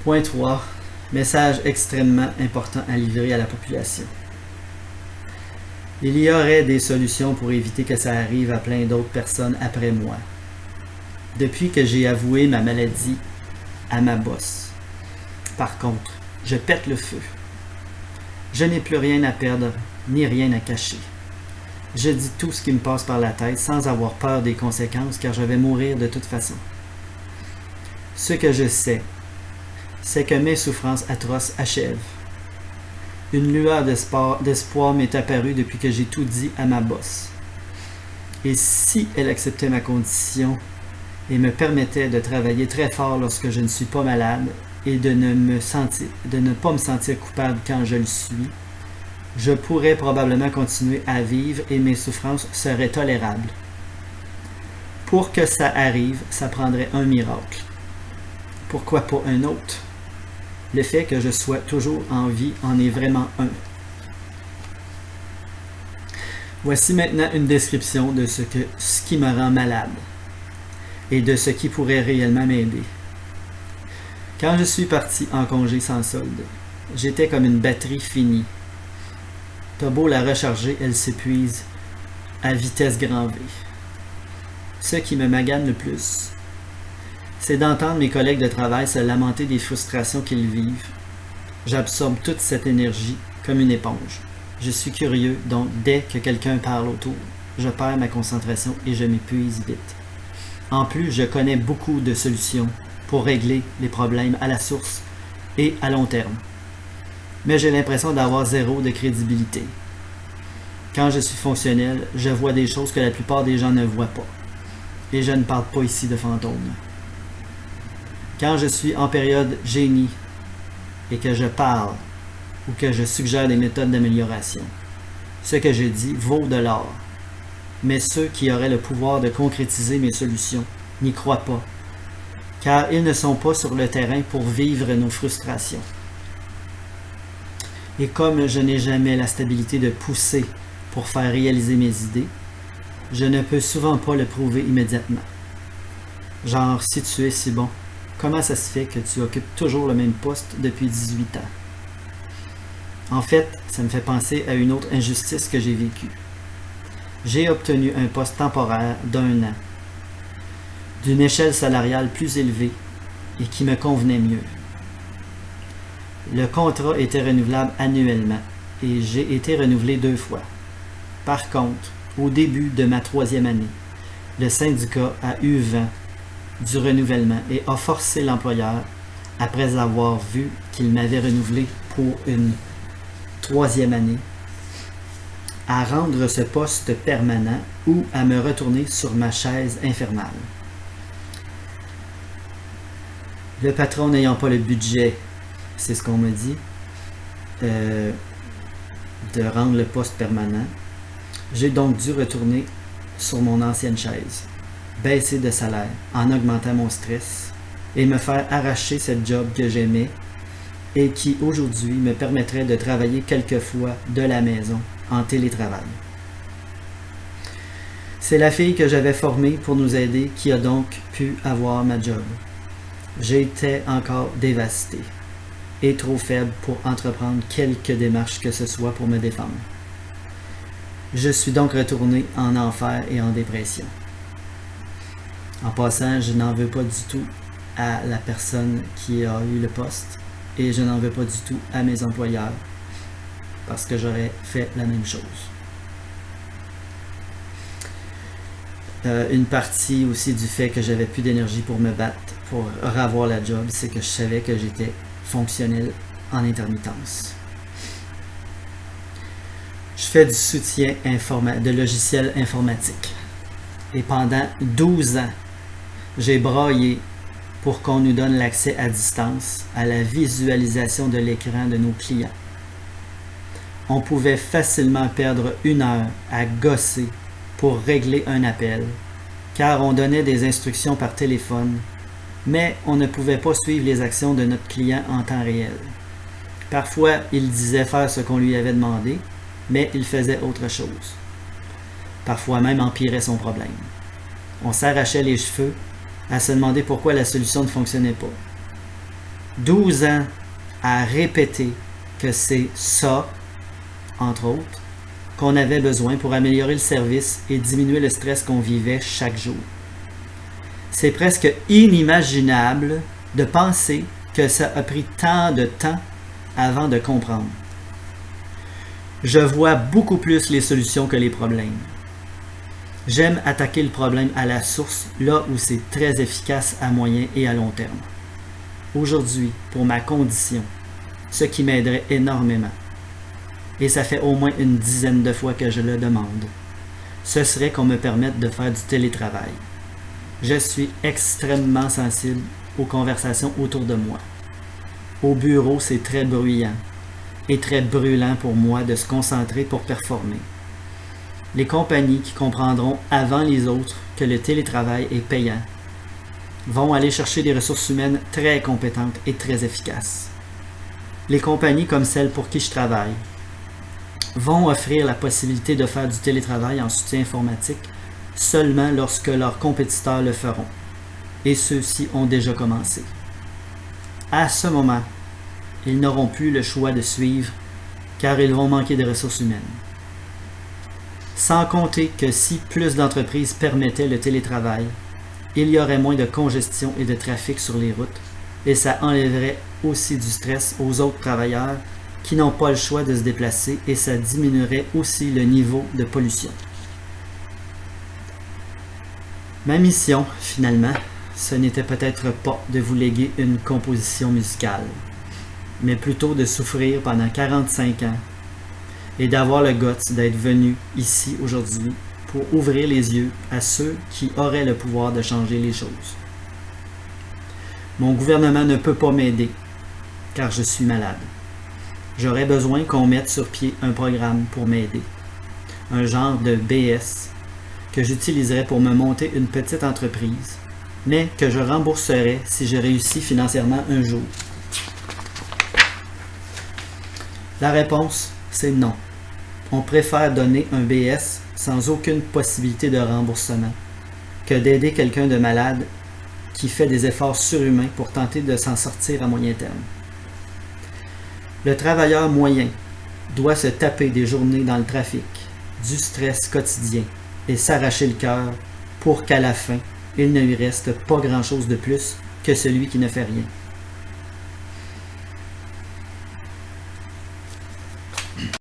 Point 3. Message extrêmement important à livrer à la population. Il y aurait des solutions pour éviter que ça arrive à plein d'autres personnes après moi. Depuis que j'ai avoué ma maladie à ma boss. Par contre, je pète le feu. Je n'ai plus rien à perdre, ni rien à cacher. Je dis tout ce qui me passe par la tête sans avoir peur des conséquences car je vais mourir de toute façon. Ce que je sais, c'est que mes souffrances atroces achèvent. Une lueur d'espoir m'est apparue depuis que j'ai tout dit à ma boss. Et si elle acceptait ma condition et me permettait de travailler très fort lorsque je ne suis pas malade et de ne pas me sentir coupable quand je le suis, je pourrais probablement continuer à vivre et mes souffrances seraient tolérables. Pour que ça arrive, ça prendrait un miracle. Pourquoi pas un autre? Le fait que je sois toujours en vie en est vraiment un. Voici maintenant une description de ce qui me rend malade et de ce qui pourrait réellement m'aider. Quand je suis parti en congé sans solde, j'étais comme une batterie finie. T'as beau la recharger, elle s'épuise à vitesse grand V. Ce qui me magane le plus, c'est d'entendre mes collègues de travail se lamenter des frustrations qu'ils vivent. J'absorbe toute cette énergie comme une éponge. Je suis curieux, donc dès que quelqu'un parle autour, je perds ma concentration et je m'épuise vite. En plus, je connais beaucoup de solutions pour régler les problèmes à la source et à long terme. Mais j'ai l'impression d'avoir zéro de crédibilité. Quand je suis fonctionnel, je vois des choses que la plupart des gens ne voient pas. Et je ne parle pas ici de fantômes. Quand je suis en période génie et que je parle ou que je suggère des méthodes d'amélioration, ce que je dis vaut de l'or. Mais ceux qui auraient le pouvoir de concrétiser mes solutions n'y croient pas, car ils ne sont pas sur le terrain pour vivre nos frustrations. Et comme je n'ai jamais la stabilité de pousser pour faire réaliser mes idées, je ne peux souvent pas le prouver immédiatement. Genre, si tu es si bon, comment ça se fait que tu occupes toujours le même poste depuis 18 ans? En fait, ça me fait penser à une autre injustice que j'ai vécue. J'ai obtenu un poste temporaire d'1 an, d'une échelle salariale plus élevée et qui me convenait mieux. Le contrat était renouvelable annuellement et j'ai été renouvelé 2 fois. Par contre, au début de ma 3e année, le syndicat a eu vent du renouvellement et a forcé l'employeur, après avoir vu qu'il m'avait renouvelé pour une 3e année, à rendre ce poste permanent ou à me retourner sur ma chaise infernale. Le patron n'ayant pas le budget, c'est ce qu'on me dit, de rendre le poste permanent, j'ai donc dû retourner sur mon ancienne chaise, baisser de salaire en augmentant mon stress et me faire arracher cette job que j'aimais et qui aujourd'hui me permettrait de travailler quelquefois de la maison en télétravail. C'est la fille que j'avais formée pour nous aider qui a donc pu avoir ma job. J'étais encore dévasté et trop faible pour entreprendre quelque démarche que ce soit pour me défendre. Je suis donc retourné en enfer et en dépression. En passant, je n'en veux pas du tout à la personne qui a eu le poste et je n'en veux pas du tout à mes employeurs parce que j'aurais fait la même chose. Une partie aussi du fait que j'avais plus d'énergie pour me battre, pour revoir la job, c'est que je savais que j'étais fonctionnel en intermittence. Je fais du soutien de logiciels informatiques. Et pendant 12 ans, j'ai braillé pour qu'on nous donne l'accès à distance à la visualisation de l'écran de nos clients. On pouvait facilement perdre 1 heure à gosser pour régler un appel, car on donnait des instructions par téléphone, mais on ne pouvait pas suivre les actions de notre client en temps réel. Parfois, il disait faire ce qu'on lui avait demandé, mais il faisait autre chose. Parfois même empirait son problème. On s'arrachait les cheveux à se demander pourquoi la solution ne fonctionnait pas. 12 ans à répéter que c'est ça, entre autres, qu'on avait besoin pour améliorer le service et diminuer le stress qu'on vivait chaque jour. C'est presque inimaginable de penser que ça a pris tant de temps avant de comprendre. Je vois beaucoup plus les solutions que les problèmes. J'aime attaquer le problème à la source, là où c'est très efficace à moyen et à long terme. Aujourd'hui, pour ma condition, ce qui m'aiderait énormément, et ça fait au moins une dizaine de fois que je le demande, ce serait qu'on me permette de faire du télétravail. Je suis extrêmement sensible aux conversations autour de moi. Au bureau, c'est très bruyant et très brûlant pour moi de se concentrer pour performer. Les compagnies qui comprendront avant les autres que le télétravail est payant vont aller chercher des ressources humaines très compétentes et très efficaces. Les compagnies comme celle pour qui je travaille vont offrir la possibilité de faire du télétravail en soutien informatique seulement lorsque leurs compétiteurs le feront, et ceux-ci ont déjà commencé. À ce moment, ils n'auront plus le choix de suivre, car ils vont manquer de ressources humaines. Sans compter que si plus d'entreprises permettaient le télétravail, il y aurait moins de congestion et de trafic sur les routes, et ça enlèverait aussi du stress aux autres travailleurs qui n'ont pas le choix de se déplacer, et ça diminuerait aussi le niveau de pollution. Ma mission, finalement, ce n'était peut-être pas de vous léguer une composition musicale, mais plutôt de souffrir pendant 45 ans et d'avoir le guts d'être venu ici aujourd'hui pour ouvrir les yeux à ceux qui auraient le pouvoir de changer les choses. Mon gouvernement ne peut pas m'aider, car je suis malade. J'aurais besoin qu'on mette sur pied un programme pour m'aider, un genre de BS que j'utiliserais pour me monter une petite entreprise, mais que je rembourserais si je réussis financièrement un jour. La réponse, c'est non. On préfère donner un BS sans aucune possibilité de remboursement que d'aider quelqu'un de malade qui fait des efforts surhumains pour tenter de s'en sortir à moyen terme. Le travailleur moyen doit se taper des journées dans le trafic, du stress quotidien et s'arracher le cœur pour qu'à la fin, il ne lui reste pas grand-chose de plus que celui qui ne fait rien.